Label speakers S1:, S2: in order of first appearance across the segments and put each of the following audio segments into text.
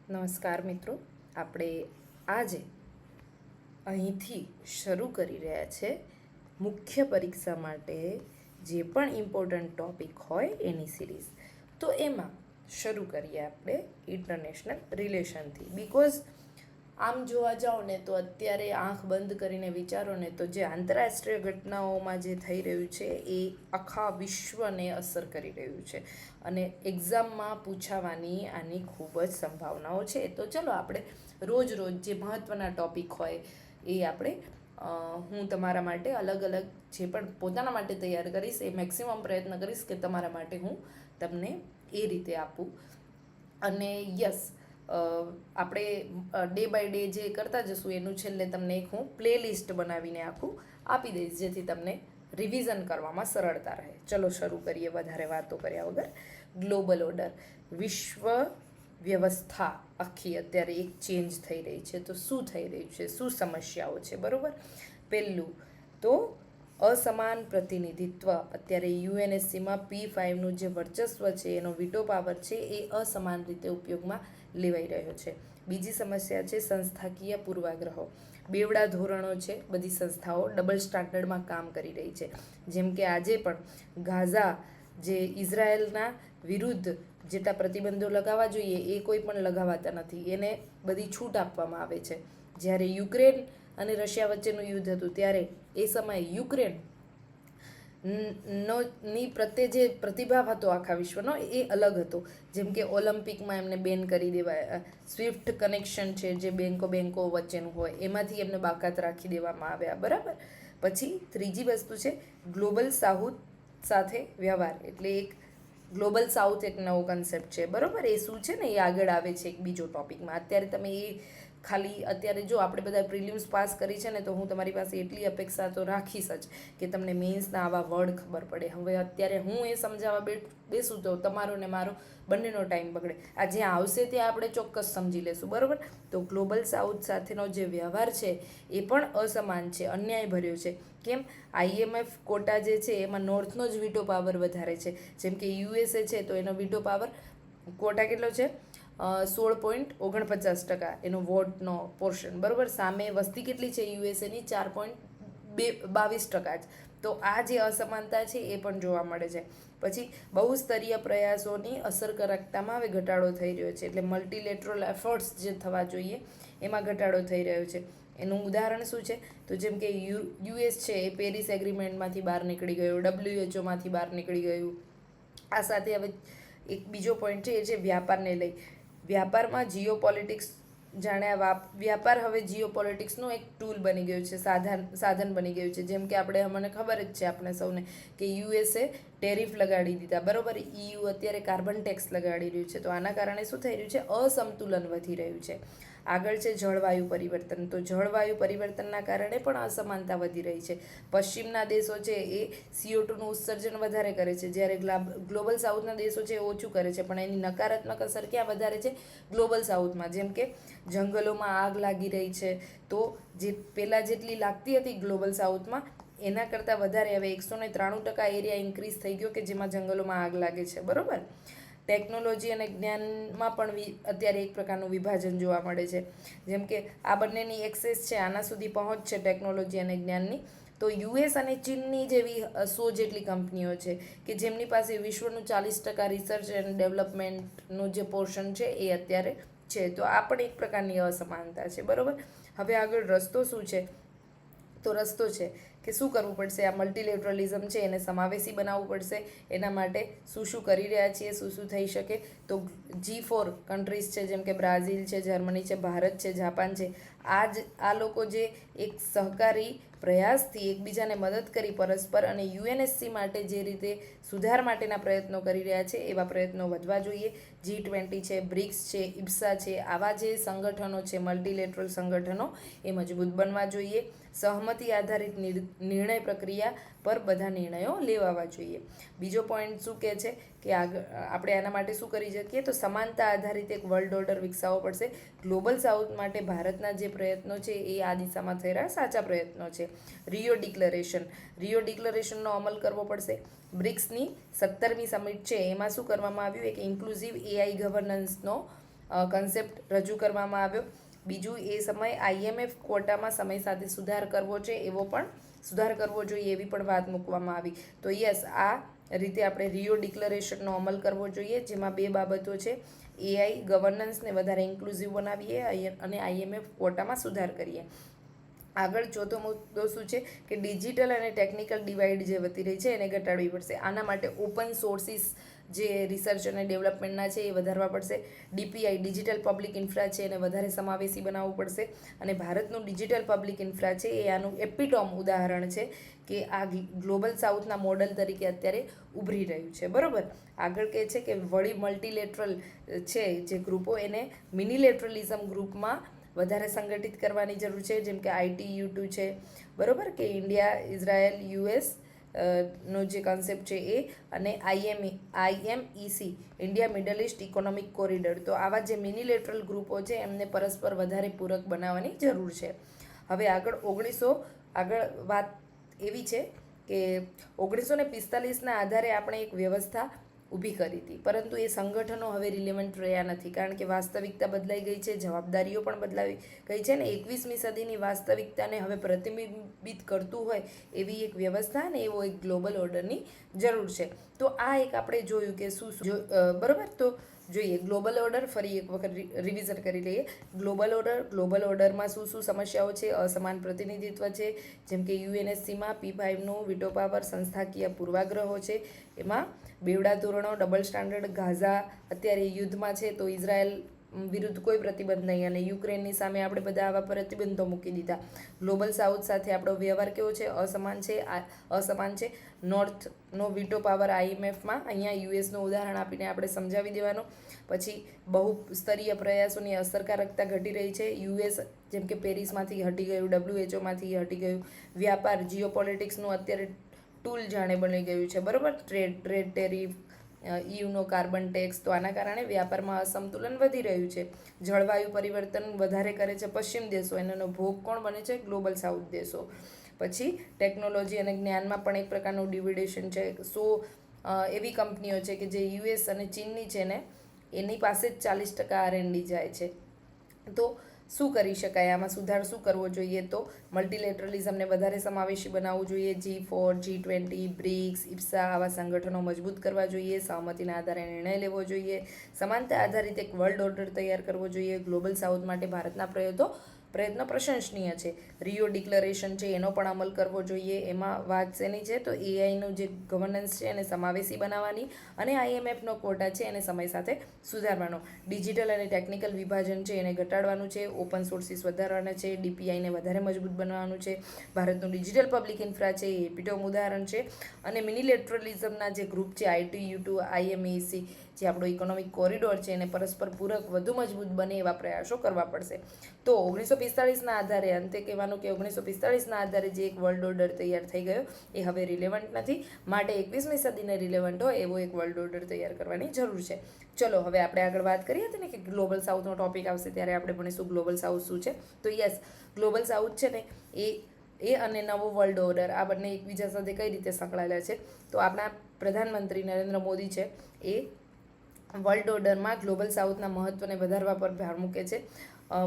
S1: નમસ્કાર મિત્રો, આપણે આજે અહીંથી શરૂ કરી રહ્યા છે મુખ્ય પરીક્ષા માટે જે પણ ઇમ્પોર્ટન્ટ ટૉપિક હોય એની સિરીઝ. તો એમાં શરૂ કરીએ આપણે ઇન્ટરનેશનલ રિલેશનથી. બિકોઝ આમ જોવા જાઓ ને તો અત્યારે આંખ બંધ કરીને વિચારો ને તો જે આંતરરાષ્ટ્રીય ઘટનાઓમાં જે થઈ રહ્યું છે એ આખા વિશ્વને અસર કરી રહ્યું છે અને એક્ઝામમાં પૂછાવાની આની ખૂબ જ સંભાવનાઓ છે. તો ચલો આપણે રોજ જે મહત્ત્વના ટૉપિક હોય એ આપણે હું તમારા માટે અલગ અલગ જે પણ પોતાના માટે તૈયાર કરીશ એ મેક્સિમમ પ્રયત્ન કરીશ કે તમારા માટે હું તમને એ રીતે આપું. અને યસ, આપણે ડે બાય ડે જે કરતા જશું એનું છેલ્લે તમને એક હું પ્લેલિસ્ટ બનાવીને આખું આપી દઈશ જેથી તમને રિવિઝન કરવામાં સરળતા રહે. ચલો શરૂ કરીએ વધારે વાતો કર્યા વગર. ગ્લોબલ ઓર્ડર, વિશ્વ વ્યવસ્થા આખી અત્યારે એક ચેન્જ થઈ રહી છે. તો શું થઈ રહ્યું છે, શું સમસ્યાઓ છે, બરાબર? પહેલું તો અસમાન પ્રતિનિધિત્વ. અત્યારે યુએનએસસીમાં P5નું જે વર્ચસ્વ છે એનો વિટો પાવર છે એ અસમાન રીતે ઉપયોગમાં લેવાઈ રહ્યો છે. બીજી સમસ્યા છે સંસ્થાકીય પૂર્વાગ્રહો. બેવડા ધોરણો છે, બધી સંસ્થાઓ ડબલ સ્ટાન્ડર્ડમાં કામ કરી રહી છે. જેમ કે આજે પણ ગાઝા જે ઇઝરાયલના વિરુદ્ધ જેટલા પ્રતિબંધો લગાવવા જોઈએ એ કોઈ પણ લગાવાતા નથી, એને બધી છૂટ આપવામાં આવે છે. જ્યારે યુક્રેન અને રશિયા વચ્ચેનું યુદ્ધ હતું ત્યારે એ સમયે યુક્રેન ની પ્રત્યે જે પ્રતિભાવ હતો આખા વિશ્વનો એ અલગ હતો. જેમ કે ઓલિમ્પિકમાં એમને બેન કરી દેવાય, સ્વિફ્ટ કનેક્શન છે જે બેન્કો વચ્ચેનું હોય એમાંથી એમને બાકાત રાખી દેવામાં આવ્યા, બરાબર? પછી ત્રીજી વસ્તુ છે ગ્લોબલ સાઉથ સાથે વ્યવહાર. એટલે એક ગ્લોબલ સાઉથ એક નવો કન્સેપ્ટ છે, બરાબર? એ શું છે ને એ આગળ આવે છે એક બીજો ટોપિકમાં. અત્યારે તમે એ ખાલી અત્યારે જો આપણે બધા પ્રિલિમ્સ પાસ કરી છે ને તો હું તમારી પાસે એટલી અપેક્ષા તો રાખીશ જ કે તમને મેઇન્સના આવા વર્ડ ખબર પડે. હવે અત્યારે હું એ સમજાવવા બેસું તો તમારો ને મારો બંનેનો ટાઈમ બગડે. આ જ્યાં આવશે ત્યાં આપણે ચોક્કસ સમજી લેશું, બરાબર? તો ગ્લોબલ સાઉથ સાથેનો જે વ્યવહાર છે એ પણ અસમાન છે, અન્યાય ભર્યો છે. કેમ? IMF કોટા જે છે એમાં નોર્થનો જ વિટો પાવર વધારે છે. જેમ કે USA છે તો એનો વિટો પાવર કોટા કેટલો છે? 16.49% એનો વોટનો પોર્શન, બરાબર? સામે વસ્તી કેટલી છે યુએસએની? 4.22% જ. તો આ જે અસમાનતા છે એ પણ જોવા મળે છે. પછી બહુસ્તરીય પ્રયાસોની અસરકારકતામાં હવે ઘટાડો થઈ રહ્યો છે. એટલે મલ્ટીલેટરલ એફર્ટ્સ જે થવા જોઈએ એમાં ઘટાડો થઈ રહ્યો છે. એનું ઉદાહરણ શું છે? તો જેમ કે US છે એ પેરિસ એગ્રીમેન્ટમાંથી બહાર નીકળી ગયું, WHOમાંથી બહાર નીકળી ગયું. આ સાથે હવે એક બીજો પોઈન્ટ છે એ છે વ્યાપારને લઈ. વ્યાપારમાં જીઓ પોલિટિક્સ, જાણે વ્યાપાર હવે જીઓ પોલિટિક્સનું એક ટૂલ બની ગયું છે, સાધન બની ગયું છે. જેમ કે મને ખબર જ છે આપણે સૌને કે USA ટેરિફ લગાડી દીધા, બરાબર? EU અત્યારે કાર્બન ટેક્સ લગાડી રહ્યું છે. તો આના કારણે શું થઈ રહ્યું છે? અસંતુલન વધી રહ્યું છે. આગળ છે જળવાયુ પરિવર્તન. તો જળવાયુ પરિવર્તનના કારણે પણ અસમાનતા વધી રહી છે. પશ્ચિમના દેશો છે એ CO2નું ઉત્સર્જન વધારે કરે છે, જ્યારે ગ્લોબલ સાઉથના દેશો છે એ ઓછું કરે છે. પણ એની નકારાત્મક અસર ક્યાં વધારે છે? ગ્લોબલ સાઉથમાં. જેમ કે જંગલોમાં આગ લાગી રહી છે, તો જે પહેલાં જેટલી લાગતી હતી ગ્લોબલ સાઉથમાં એના કરતાં વધારે હવે 193% એરિયા ઇન્ક્રીઝ થઈ ગયો કે જેમાં જંગલોમાં આગ લાગે છે, બરાબર? ટેકનોલોજી અને જ્ઞાનમાં પણ અત્યારે એક પ્રકારનું વિભાજન જોવા મળે છે. જેમ કે આ બંનેની એક્સેસ છે, આના સુધી પહોંચ છે ટેકનોલોજી અને જ્ઞાનની. તો US અને ચીનની જેવી 100 જેટલી કંપનીઓ છે કે જેમની પાસે વિશ્વનું 40% રિસર્ચ એન્ડ ડેવલપમેન્ટનું જે પોર્શન છે એ અત્યારે છે. તો આ પણ એક પ્રકારની અસમાનતા છે, બરાબર? હવે આગળ રસ્તો શું છે? તો રસ્તો છે કે શું કરવું પડશે? આ મલ્ટીલેટરલિઝમ છે એને સમાવેશી બનાવવું પડશે. એના માટે શું કરી રહ્યા છીએ, શું થઈ શકે? તો G4 કન્ટ્રીઝ છે, જેમ કે બ્રાઝિલ છે, જર્મની છે, ભારત છે, જાપાન છે. આ લોકો જે એક સહકારી પ્રયાસથી એકબીજાને મદદ કરી પરસ્પર અને યુએનએસસી માટે જે રીતે સુધાર માટેના પ્રયત્નો કરી રહ્યા છે એવા પ્રયત્નો વધવા જોઈએ. G20 છે, બ્રિક્સ છે, IPSA છે, આવા જે સંગઠનો છે મલ્ટીલેટરલ સંગઠનો એ મજબૂત બનવા જોઈએ. સહમતિ આધારિત નિર્ણય પ્રક્રિયા પર બધા નિર્ણયો લેવાવા જોઈએ. બીજો પોઈન્ટ શું કહે છે કે આપણે આના માટે શું કરી શકીએ? તો સમાનતા આધારિત એક વર્લ્ડ ઓર્ડર વિકસાવવો પડશે. ગ્લોબલ સાઉથ માટે ભારતના જે પ્રયત્નો છે એ આ દિશામાં થઈ રહ્યા સાચા પ્રયત્નો છે. રિયો ડિક્લેરેશનનો અમલ કરવો પડશે. બ્રિક્સની 17મી સમિટ છે એમાં શું કરવામાં આવ્યું? એક ઇન્ક્લુઝિવ AI ગવર્નન્સનો કન્સેપ્ટ રજૂ કરવામાં આવ્યો. બીજું, એ સમયે IMF ક્વોટામાં સમય સાથે સુધાર કરવો જોઈએ એવી પણ વાત મૂકવામાં આવી. તો યસ, આ રીતે આપણે રિયો ડિક્લેરેશનનો અમલ કરવો જોઈએ, જેમાં 2 બાબતો છે: AI ગવર્નન્સને વધારે ઇન્ક્લુઝિવ બનાવીએ અને IMF ક્વોટામાં સુધાર કરીએ. આગળ ચોથો મુદ્દો શું છે કે ડિજિટલ અને ટેકનિકલ ડિવાઇડ જે વધી રહી છે એને ઘટાડવી પડશે. આના માટે ઓપન સોર્સિસ જે રિસર્ચ અને ડેવલપમેન્ટના છે એ વધારવા પડશે. DPI ડિજિટલ પબ્લિક ઇન્ફ્રા છે એને વધારે સમાવેશી બનાવવું પડશે. અને ભારતનું ડિજિટલ પબ્લિક ઇન્ફ્રા છે એ આનું એપિટોમ ઉદાહરણ છે કે આ ગ્લોબલ સાઉથના મોડલ તરીકે અત્યારે ઉભરી રહ્યું છે. બરાબર. આગળ કહે છે કે વળી મલ્ટીલેટરલ છે જે ગ્રુપો એને મિનીલેટરલિઝમ ગ્રુપમાં વધારે સંગઠિત કરવાની જરૂર છે, જેમ કે ITU2 છે. બરાબર, કે ઇન્ડિયા, ઇઝરાયલ, US નો જે કન્સેપ્ટ છે એ, અને IMEC India middle east economic corridor. તો આવા જે મિનીલેટરલ ગ્રુપો છે એમને પરસ્પર વધારે પૂરક બનાવવાની જરૂર છે. હવે આગળ વાત એવી છે કે 1945ના આધારે આપણે એક વ્યવસ્થા ઊભી કરી હતી, પરંતુ એ સંગઠનો હવે રિલેવન્ટ રહ્યા નથી, કારણ કે વાસ્તવિકતા બદલાઈ ગઈ છે, જવાબદારીઓ પણ બદલાઈ ગઈ છે ને 21મી સદીની વાસ્તવિકતાને હવે પ્રતિબિંબિત કરતું હોય એવી એક વ્યવસ્થા અને એવો એક ગ્લોબલ ઓર્ડરની જરૂર છે. તો આ એક આપણે જોયું કે બરાબર. તો જોઈએ ગ્લોબલ ઓર્ડર ફરી એક વખત રિવિઝન કરી લઈએ. ગ્લોબલ ઓર્ડરમાં શું સમસ્યાઓ છે? અસમાન પ્રતિનિધિત્વ છે, જેમ કે UNSCમાં P5નું વિટો પાવર, સંસ્થાકીય પૂર્વાગ્રહો છે, એમાં બેવડા ધોરણો, ડબલ સ્ટાન્ડર્ડ, ગાઝા અત્યારે યુદ્ધમાં છે તો ઇઝરાયલ વિરુદ્ધ કોઈ પ્રતિબંધ નહીં, અને યુક્રેનની સામે આપણે બધા આવા પ્રતિબંધો મૂકી દીધા. ગ્લોબલ સાઉથ સાથે આપણો વ્યવહાર કેવો છે? અસમાન છે. નોર્થનો વિટો પાવર IMFમાં, અહીંયા USનું ઉદાહરણ આપીને આપણે સમજાવી દેવાનું. પછી બહુસ્તરીય પ્રયાસોની અસરકારકતા ઘટી રહી છે. US જેમ કે પેરિસમાંથી હટી ગયું, WHOમાંથી હટી ગયું. વ્યાપાર, જીઓપોલિટિક્સનું અત્યારે ટૂલ જાણે બની ગયું છે. બરાબર. ટ્રેડ ટેરિફ, EUનો કાર્બન ટેક્સ. તો આના કારણે વ્યાપારમાં અસંતુલન વધી રહ્યું છે. જળવાયુ પરિવર્તન વધારે કરે છે પશ્ચિમ દેશો, એનો ભોગ કોણ બને છે? ગ્લોબલ સાઉથ દેશો. પછી ટેકનોલોજી અને જ્ઞાનમાં પણ એક પ્રકારનું ડિવિડેશન છે. એવી કંપનીઓ છે કે જે US અને ચીનની છે ને એની પાસે જ 40% R&D જાય છે. તો શું કરી શકાય આમાં? શું કરવો જોઈએ? તો મલ્ટીલેટરલિઝમને વધારે સમાવેશી બનાવવું જોઈએ. G4, G20, BRICS, IPSA આવા સંગઠનો મજબૂત કરવા જોઈએ. સહમતિના આધારે નિર્ણય લેવો જોઈએ. સમાનતા આધારિત એક વર્લ્ડ ઓર્ડર તૈયાર કરવો જોઈએ. ગ્લોબલ સાઉથ માટે ભારતના પ્રયત્નો પ્રશંસનીય છે. રિયો ડિક્લેરેશન છે એનો પણ અમલ કરવો જોઈએ. એમાં વાત શેની છે? તો AIનું જે ગવર્નન્સ છે એને સમાવેશી બનાવવાની, અને IMFનો ક્વોટા છે એને સમય સાથે સુધારવાનો. ડિજિટલ અને ટેકનિકલ વિભાજન છે એને ઘટાડવાનું છે. ઓપન સોર્સિસ વધારવાના છે. DPIને વધારે મજબૂત બનાવવાનું છે. ભારતનું ડિજિટલ પબ્લિક ઇન્ફ્રા છે એ એપિટોમ ઉદાહરણ છે. અને મિનીલેટરલિઝમના જે ગ્રુપ છે ITU2, IMEC જે આપણો ઇકોનોમિક કોરિડોર છે એને પરસ્પર પૂરક વધુ મજબૂત બને એવા પ્રયાસો કરવા પડશે. તો 1945ના આધારે, અંતે કહેવાનું કે 1945ના આધારે જે એક વર્લ્ડ ઓર્ડર તૈયાર થઈ ગયો એ હવે રિલેવન્ટ નથી, માટે 21મી સદીને રિલેવન્ટ હોય એવો એક વર્લ્ડ ઓર્ડર તૈયાર કરવાની જરૂર છે. ચલો હવે આપણે આગળ વાત કરીએ હતી ને કે ગ્લોબલ સાઉથનો ટોપિક આવશે ત્યારે આપણે ભણીશું ગ્લોબલ સાઉથ શું છે. તો યસ, ગ્લોબલ સાઉથ છે ને એ અને નવો વર્લ્ડ ઓર્ડર આ બંને એકબીજા સાથે કઈ રીતે સંકળાયેલા છે? તો આપણા પ્રધાનમંત્રી નરેન્દ્ર મોદી છે એ વર્લ્ડ ઓર્ડરમાં ગ્લોબલ સાઉથના મહત્ત્વને વધારવા પર ભાર મૂકે છે.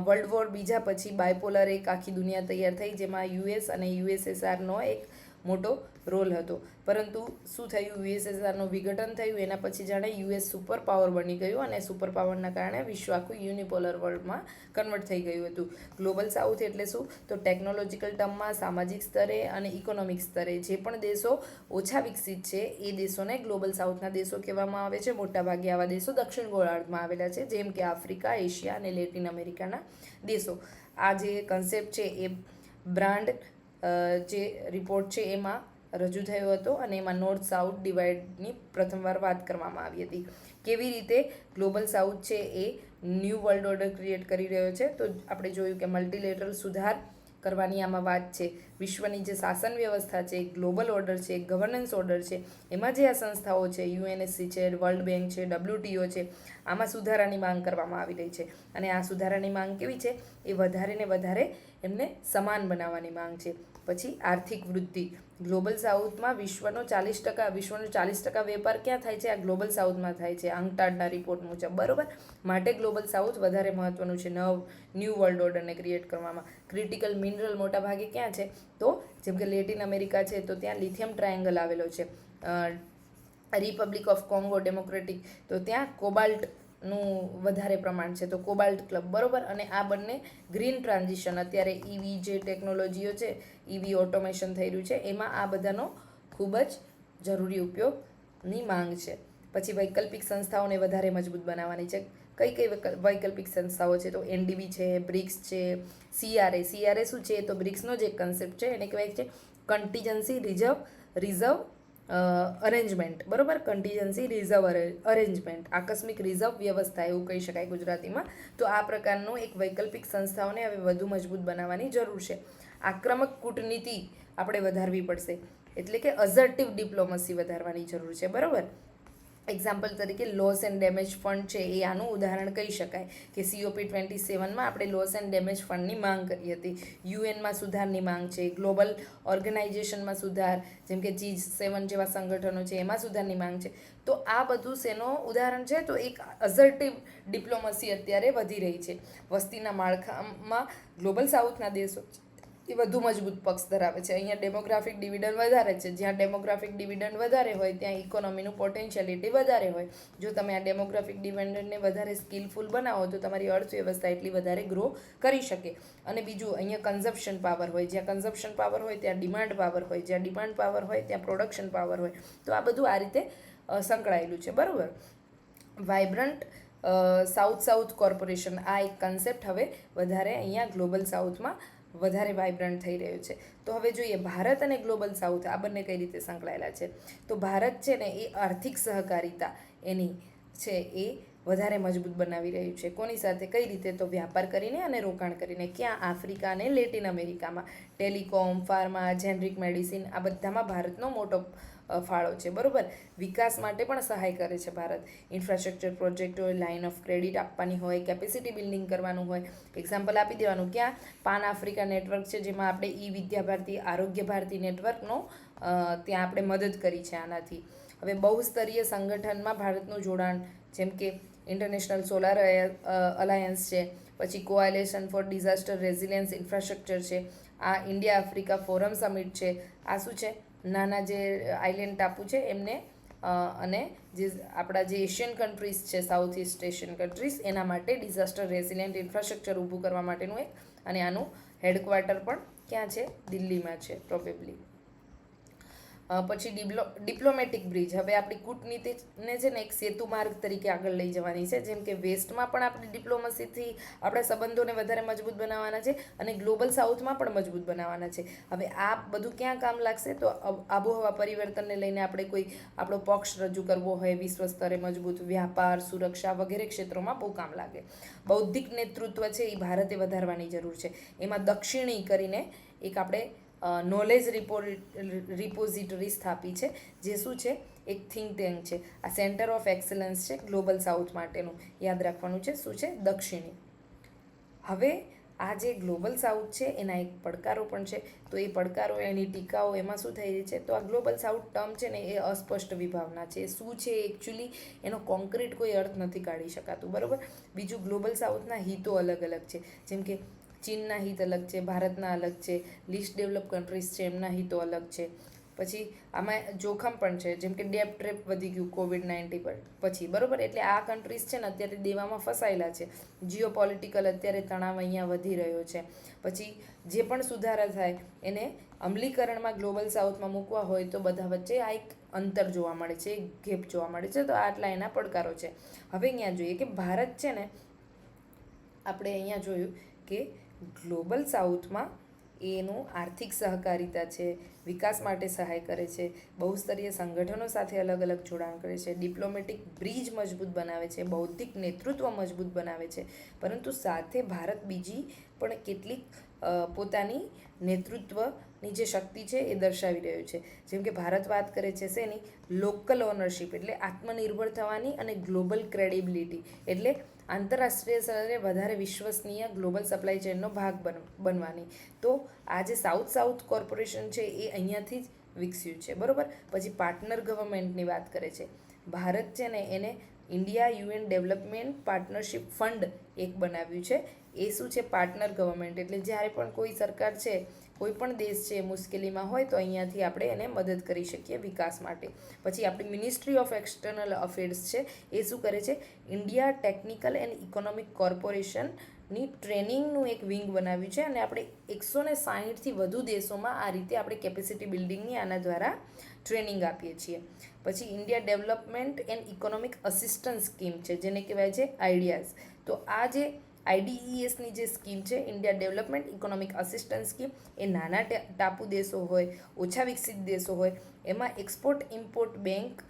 S1: વર્લ્ડ વોર બીજા પછી બાયપોલર એક આખી દુનિયા તૈયાર થઈ, જેમાં US અને USSRનો એક મોટો રોલ હતો. પરંતુ શું થયું? USSRનું વિઘટન થયું, એના પછી જાણે US સુપર પાવર બની ગયું, અને સુપર પાવરના કારણે વિશ્વ આખું યુનિપોલર વર્લ્ડમાં કન્વર્ટ થઈ ગયું હતું. ગ્લોબલ સાઉથ એટલે શું? તો ટેકનોલોજીકલ ટર્મમાં, સામાજિક સ્તરે અને ઇકોનોમિક સ્તરે જે પણ દેશો ઓછા વિકસિત છે એ દેશોને ગ્લોબલ સાઉથના દેશો કહેવામાં આવે છે. મોટાભાગે આવા દેશો દક્ષિણ ગોળાર્ધમાં આવેલા છે, જેમ કે આફ્રિકા, એશિયા અને લેટિન અમેરિકાના દેશો. આ જે કન્સેપ્ટ છે એ બ્રાન્ડ જે રિપોર્ટ છે એમાં રજૂ થયો હતો, અને એમાં નોર્થ સાઉથ ડિવાઇડની પ્રથમવાર વાત કરવામાં આવી હતી. કેવી રીતે ગ્લોબલ સાઉથ છે એ ન્યૂ વર્લ્ડ ઓર્ડર ક્રિએટ કરી રહ્યો છે? તો આપણે જોયું કે મલ્ટીલેટરલ સુધાર કરવાની આમાં વાત છે. વિશ્વની જે શાસન વ્યવસ્થા છે, ગ્લોબલ ઓર્ડર છે, ગવર્નન્સ ઓર્ડર છે, એમાં જે આ સંસ્થાઓ છે UNSC છે, વર્લ્ડ બેંક છે, WTO છે, આમાં સુધારાની માંગ કરવામાં આવી રહી છે. અને આ સુધારાની માંગ કેવી છે? એ વધારે ને વધારે એમને સમાન બનાવવાની માંગ છે. પછી આર્થિક વૃદ્ધિ, ગ્લોબલ સાઉથમાં વિશ્વનો 40% વેપાર ક્યાં થાય છે? આ ગ્લોબલ સાઉથમાં થાય છે, આંકટાડના રિપોર્ટ મુજબ, બરોબર. માટે ગ્લોબલ સાઉથ વધારે મહત્વનું છે ન્યૂ વર્લ્ડ ઓર્ડરને ક્રિએટ કરવામાં. ક્રિટિકલ મિનરલ મોટા ભાગે ક્યાં છે? તો જેમ કે લેટિન અમેરિકા છે તો ત્યાં લિથિયમ ટ્રાયેંગલ આવેલો છે. રિપબ્લિક ઓફ કોંગો ડેમોક્રેટિક તો ત્યાં કોબાલ્ટનું વધારે પ્રમાણ છે, તો કોબાલ્ટ ક્લબ, બરોબર. અને આ બંને ગ્રીન ટ્રાન્ઝિશન, અત્યારે ઈવી જે ટેકનોલોજીઓ છે, ઈવી ઓટોમેશન થઈ રહ્યું છે, એમાં આ બધાનો ખૂબ જ જરૂરી ઉપયોગની માંગ છે. પછી વૈકલ્પિક સંસ્થાઓને વધારે મજબૂત બનાવવાની છે. કઈ કઈ વૈકલ્પિક સંસ્થાઓ છે? તો એનડીબી છે, બ્રિક્સ છે, સીઆરએ શું છે? તો બ્રિક્સનો જ એક કન્સેપ્ટ છે, એને કહેવાય છે કન્ટીજન્સી રિઝર્વ અરેન્જમેન્ટ, બરોબર. કન્ટીજન્સી રિઝર્વ અરેન્જમેન્ટ, આકસ્મિક રિઝર્વ વ્યવસ્થા એવું કહી શકાય ગુજરાતીમાં. તો આ પ્રકારનું એક વૈકલ્પિક સંસ્થાઓને હવે વધુ મજબૂત બનાવવાની જરૂર છે. આક્રમક કૂટનીતિ આપણે વધારવી પડશે, એટલે કે અઝર્ટિવ ડિપ્લોમસી વધારવાની જરૂર છે, બરોબર. એક્ઝામ્પલ તરીકે લોસ એન્ડ ડેમેજ ફંડ છે એ આનું ઉદાહરણ કહી શકાય કે COP27માં આપણે લોસ એન્ડ ડેમેજ ફંડની માંગ કરી હતી. યુએનમાં સુધારની માંગ છે, ગ્લોબલ ઓર્ગેનાઇઝેશનમાં સુધાર, જેમ કે G7 જેવા સંગઠનો છે એમાં સુધારની માંગ છે. તો આ બધું શેનો ઉદાહરણ છે? તો એક અઝર્ટિવ ડિપ્લોમસી અત્યારે વધી રહી છે. વસ્તીના માળખામાં ગ્લોબલ સાઉથના દેશો એ વધુ મજબૂત પક્ષ ધરાવે છે. અહીંયા ડેમોગ્રાફિક ડિવિડન્ડ વધારે છે. જ્યાં ડેમોગ્રાફિક ડિવિડન્ડ વધારે હોય ત્યાં ઇકોનોમીનું પોટેન્શિયાલિટી વધારે હોય. જો તમે આ ડેમોગ્રાફિક ડિવિડન્ડને વધારે સ્કિલફુલ બનાવો તો તમારી અર્થવ્યવસ્થા એટલી વધારે ગ્રો કરી શકે. અને બીજું, અહીંયા કન્ઝપ્શન પાવર હોય. જ્યાં કન્ઝપ્શન પાવર હોય ત્યાં ડિમાન્ડ પાવર હોય. જ્યાં ડિમાન્ડ પાવર હોય ત્યાં પ્રોડક્શન પાવર હોય. તો આ બધું આ રીતે સંકળાયેલું છે, બરાબર. વાઇબ્રન્ટ સાઉથ કોર્પોરેશન, આ એક કન્સેપ્ટ હવે વધારે અહીંયા ગ્લોબલ સાઉથમાં વધારે વાઇબ્રન્ટ થઈ રહ્યું છે. તો હવે જોઈએ ભારત અને ગ્લોબલ સાઉથ આ બંને કઈ રીતે સંકળાયેલા છે. તો ભારત છે ને એ આર્થિક સહકારિતા એની છે એ વધારે મજબૂત બનાવી રહ્યું છે. કોની સાથે? કઈ રીતે? તો વ્યાપાર કરીને અને રોકાણ કરીને. ક્યાં? આફ્રિકા અને લેટિન અમેરિકામાં. ટેલિકોમ, ફાર્મા, જેનરિક મેડિસિન, આ બધામાં ભારતનો મોટો ફાળો છે, બરોબર. વિકાસ માટે પણ સહાય કરે છે ભારત. ઇન્ફ્રાસ્ટ્રક્ચર પ્રોજેક્ટ હોય, લાઇન ઓફ ક્રેડિટ આપવાની હોય, કેપેસિટી બિલ્ડિંગ કરવાનું હોય. એક્ઝામ્પલ આપી દેવાનું. ક્યાં? પાન આફ્રિકા નેટવર્ક છે, જેમાં આપણે વિદ્યા ભારતી, આરોગ્ય ભારતી નેટવર્કનો ત્યાં આપણે મદદ કરી છે આનાથી. હવે બહુસ્તરીય સંગઠનમાં ભારતનું જોડાણ, જેમ કે ઇન્ટરનેશનલ સોલાર અલાયન્સ છે, પછી કોઆલેશન ફોર ડિઝાસ્ટર રેઝિલિયન્સ ઇન્ફ્રાસ્ટ્રક્ચર છે, આ ઇન્ડિયા આફ્રિકા ફોરમ સમિટ છે. આ શું છે? નાના જે આઇલેન્ડ ટાપુ છે એમને અને જે આપણા જે એશિયન કન્ટ્રીઝ છે, સાઉથ ઇસ્ટ એશિયન કન્ટ્રીઝ, એના માટે ડિઝાસ્ટર રેઝિલિયન્ટ ઇન્ફ્રાસ્ટ્રક્ચર ઊભું કરવા માટેનું એક, અને આનું હેડક્વાર્ટર પણ ક્યાં છે? દિલ્હીમાં છે પ્રોબેબલી. પછી ડિપ્લોમેટિક બ્રિજ, હવે આપણી કૂટનીતિને છે ને એક સેતુ માર્ગ તરીકે આગળ લઈ જવાની છે. જેમ કે વેસ્ટમાં પણ આપણે ડિપ્લોમસીથી આપણા સંબંધોને વધારે મજબૂત બનાવવાના છે અને ગ્લોબલ સાઉથમાં પણ મજબૂત બનાવવાના છે. હવે આ બધું ક્યાં કામ લાગશે? તો આબોહવા પરિવર્તનને લઈને આપણે કોઈ આપણો પક્ષ રજૂ કરવો હોય વિશ્વ સ્તરે મજબૂત, વ્યાપાર, સુરક્ષા વગેરે ક્ષેત્રોમાં બહુ કામ લાગે. બૌદ્ધિક નેતૃત્વ છે એ ભારતે વધારવાની જરૂર છે. એમાં દક્ષિણી કરીને એક આપણે નોલેજ રિપોઝિટરી સ્થાપી છે, જે શું છે? એક થિંક ટેન્ક છે. આ સેન્ટર ઓફ એક્સલન્સ છે ગ્લોબલ સાઉથ માટેનું. યાદ રાખવાનું છે. શું છે? દક્ષિણી. હવે આ જે ગ્લોબલ સાઉથ છે એના એક પડકારો પણ છે. તો એ પડકારો, એની ટીકાઓ એમાં શું થઈ રહી છે? તો આ ગ્લોબલ સાઉથ ટર્મ છે ને એ અસ્પષ્ટ વિભાવના છે. શું છે એકચ્યુઅલી એનો કોન્ક્રીટ કોઈ અર્થ નથી કાઢી શકાતું, બરાબર. બીજું, ગ્લોબલ સાઉથના હિતો અલગ અલગ છે. જેમ કે ચીનના હિત અલગ છે, ભારતના અલગ છે, લીસ્ટ ડેવલપ કન્ટ્રીઝ છે એમના હિતો અલગ છે. પછી આમાં જોખમ પણ છે, જેમ કે ડેપ ટ્રેપ વધી ગયું COVID-19 પછી, બરાબર. એટલે આ કન્ટ્રીઝ છે ને અત્યારે દેવામાં ફસાયેલા છે. જીઓ પોલિટિકલ અત્યારે તણાવ અહીંયા વધી રહ્યો છે. પછી જે પણ સુધારા થાય એને અમલીકરણમાં ગ્લોબલ સાઉથમાં મૂકવા હોય તો બધા વચ્ચે આ એક અંતર જોવા મળે છે, એક ગેપ જોવા મળે છે. તો આટલા એના પડકારો છે. હવે અહીંયા જોઈએ કે ભારત છે ને, આપણે અહીંયા જોયું કે ગ્લોબલ સાઉથમાં એનું આર્થિક સહકારિતા છે, વિકાસ માટે સહાય કરે છે, બહુસ્તરીય સંગઠનો સાથે અલગ અલગ જોડાણ કરે છે, ડિપ્લોમેટિક બ્રિજ મજબૂત બનાવે છે, બૌદ્ધિક નેતૃત્વ મજબૂત બનાવે છે. પરંતુ સાથે ભારત બીજી પણ કેટલીક પોતાની નેતૃત્વ ની જે શક્તિ છે એ દર્શાવી રહ્યું છે. જેમ કે ભારત વાત કરે છે શેની, લોકલ ઓનરશિપ એટલે આત્મનિર્ભર થવાની, અને ગ્લોબલ ક્રેડિબિલિટી એટલે આંતરરાષ્ટ્રીય સ્તરે વધારે વિશ્વસનીય ગ્લોબલ સપ્લાય ચેનનો ભાગ બનવાની. તો આ જે સાઉથ કોર્પોરેશન છે એ અહીંયાથી જ વિકસ્યું છે, બરાબર. પછી પાર્ટનર ગવર્મેન્ટની વાત કરે છે. ભારત છે ને એને India UN development partnership fund એક બનાવ્યું છે. એ શું છે, પાર્ટનર ગવર્મેન્ટ એટલે જ્યારે પણ કોઈ સરકાર છે, કોઈ પણ દેશ છે મુશ્કેલીમાં હોય તો અહીંયાથી આપણે એને મદદ કરી શકીએ વિકાસ માટે. પછી આપણી મિનિસ્ટ્રી ઓફ એક્સટર્નલ અફેર્સ છે એ શું કરે છે, ઇન્ડિયા ટેકનિકલ એન્ડ ઇકોનોમિક કોર્પોરેશનની ટ્રેનિંગનું એક વિંગ બનાવ્યું છે, અને આપણે 160થી વધુ દેશોમાં આ રીતે આપણે કેપેસિટી બિલ્ડિંગની આના દ્વારા ટ્રેનિંગ આપીએ છીએ. પછી India development and economic assistance scheme છે, જેને કહેવાય છે આઈડિયાઝ. તો આ જે IDESની જે સ્કીમ છે, India development economic assistance scheme, એ નાના ટાપુ દેશો હોય, ઓછા વિકસિત દેશો હોય, એમાં એક્સપોર્ટ ઇમ્પોર્ટ બેંક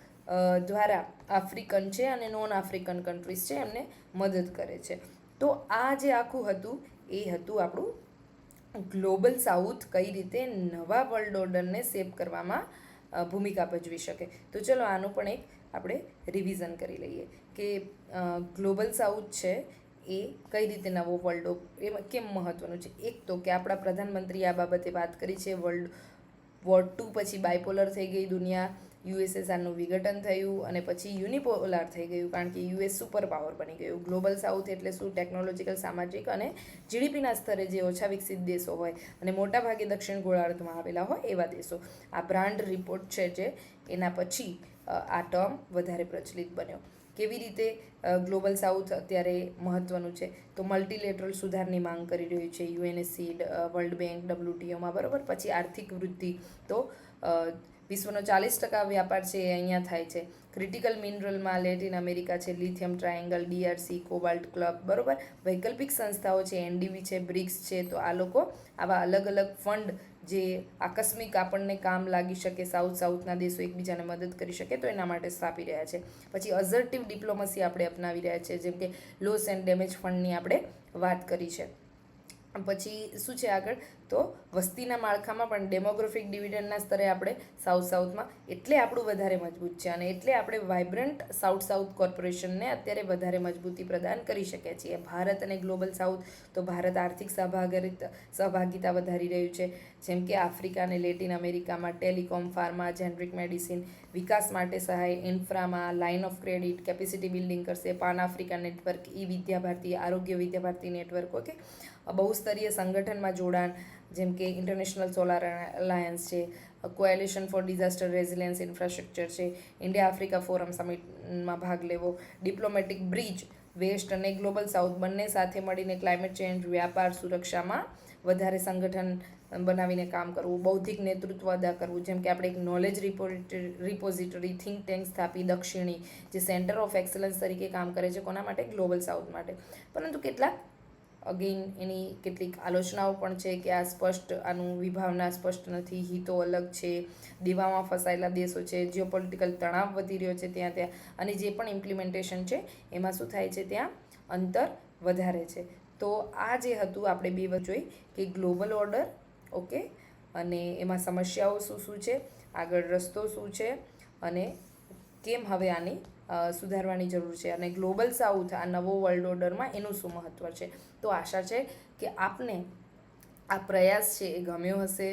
S1: દ્વારા આફ્રિકન છે અને નોન આફ્રિકન કન્ટ્રીઝ છે એમને મદદ કરે છે. તો આ જે આખું હતું એ હતું આપણું ગ્લોબલ સાઉથ કઈ રીતે નવા વર્લ્ડ ઓર્ડરને શેપ કરવામાં ભૂમિકા ભજવી શકે. તો ચલો આનું પણ એક આપણે રિવિઝન કરી લઈએ કે ગ્લોબલ સાઉથ છે એ કઈ રીતે નવો વર્લ્ડ એમાં કેમ મહત્ત્વનું છે. એક તો કે આપણા પ્રધાનમંત્રીએ આ બાબતે વાત કરી છે. World War II પછી બાયપોલર થઈ ગઈ દુનિયા, USSRનું વિઘટન થયું, અને પછી યુનિપોલાર થઈ ગયું, કારણ કે US સુપર પાવર બની ગયું. ગ્લોબલ સાઉથ એટલે શું, ટેકનોલોજીકલ, સામાજિક અને GDPના સ્તરે જે ઓછા વિકસિત દેશો હોય અને મોટાભાગે દક્ષિણ ગોળાર્ધમાં આવેલા હોય એવા દેશો. આ બ્રાન્ડ રિપોર્ટ છે જે એના પછી આ ટર્મ વધારે પ્રચલિત બન્યો. કેવી રીતે ગ્લોબલ સાઉથ અત્યારે મહત્ત્વનું છે, તો મલ્ટીલેટરલ સુધારની માંગ કરી રહ્યું છે UNSC, વર્લ્ડ બેંક, WTOમાં, બરાબર. પછી આર્થિક વૃદ્ધિ, તો વિશ્વનો 40% વ્યાપાર છે એ અહીંયા થાય છે. ક્રિટિકલ મિનરલમાં લેટિન અમેરિકા છે, lithium triangle, DRC, cobalt club, બરાબર. વૈકલ્પિક સંસ્થાઓ છે, NDB છે, બ્રિક્સ છે. તો આ લોકો આવા અલગ અલગ ફંડ જે આકસ્મિક આપણને કામ લાગી શકે, સાઉથના દેશો એકબીજાને મદદ કરી શકે, તો એના માટે સ્થાપી રહ્યા છે. પછી અઝર્ટિવ ડિપ્લોમસી આપણે અપનાવી રહ્યા છે, જેમ કે લોસ એન્ડ ડેમેજ ફંડની આપણે વાત કરી છે. પછી શું છે આગળ, તો વસ્તીના માળખામાં પણ ડેમોગ્રાફિક ડિવિડન્ડના સ્તરે આપણે સાઉથમાં એટલે આપણું વધારે મજબૂત છે, અને એટલે આપણે વાઇબ્રન્ટ સાઉથ કોર્પોરેશનને અત્યારે વધારે મજબૂતી પ્રદાન કરી શકીએ છીએ. ભારત અને ગ્લોબલ સાઉથ, તો ભારત આર્થિક સહભાગિતા વધારી રહ્યું છે, જેમ કે આફ્રિકા અને લેટિન અમેરિકામાં ટેલિકોમ, ફાર્મા, જેનરિક મેડિસિન, વિકાસ માટે સહાય, ઇન્ફ્રામાં line of credit, capacity building કરશે, પાન આફ્રિકન નેટવર્ક, વિદ્યાભારતી, આરોગ્ય વિદ્યાભારતી નેટવર્ક, ઓકે. બહુસ્તરીય સંગઠનમાં જોડાણ, જેમ કે ઇન્ટરનેશનલ સોલાર અલાયન્સ છે, કોએલિશન ફોર ડિઝાસ્ટર રેઝિલિયન્સ ઇન્ફ્રાસ્ટ્રક્ચર છે, ઇન્ડિયા આફ્રિકા ફોરમ સમિટમાં ભાગ લેવો, ડિપ્લોમેટિક બ્રિજ, વેસ્ટ અને ગ્લોબલ સાઉથ બંને સાથે મળીને ક્લાઇમેટ ચેન્જ, વ્યાપાર, સુરક્ષામાં વધારે સંગઠન બનાવીને કામ કરવું, બૌદ્ધિક નેતૃત્વ અદા કરવું, જેમ કે આપણે એક નોલેજ રિપોઝિટરી, થિંક ટેન્ક સ્થાપી, દક્ષિણી, જે સેન્ટર ઓફ એક્સલન્સ તરીકે કામ કરે છે, કોના માટે, ગ્લોબલ સાઉથ માટે. પરંતુ કેટલાક અગેઇન એની કેટલીક આલોચનાઓ પણ છે કે આ સ્પષ્ટ, આનું વિભાવના સ્પષ્ટ નથી, હિતો અલગ છે, દેવામાં ફસાયેલા દેશો છે, જીઓપોલિટિકલ તણાવ વધી રહ્યો છે ત્યાં, અને જે પણ ઇમ્પ્લિમેન્ટેશન છે એમાં શું થાય છે, ત્યાં અંતર વધારે છે. તો આ જે હતું આપણે બે જોઈ કે ગ્લોબલ ઓર્ડર, ઓકે, અને એમાં સમસ્યાઓ શું શું છે, આગળ રસ્તો શું છે, અને કેમ હવે આની સુધારવાની જરૂર છે, અને ગ્લોબલ સાઉથ આ નવો વર્લ્ડ ઓર્ડરમાં એનું શું મહત્ત્વ છે. તો આશા છે કે આપને આ પ્રયાસ છે એ ગમ્યો હશે.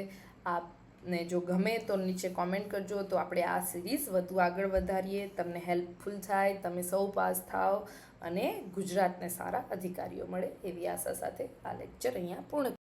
S1: આપને જો ગમે તો નીચે કોમેન્ટ કરજો, તો આપણે આ સિરીઝ વધુ આગળ વધારીએ, તમને હેલ્પફુલ થાય, તમે સૌ પાસ થાવ અને ગુજરાતને સારા અધિકારીઓ મળે એવી આશા સાથે આ લેક્ચર અહીંયા પૂર્ણ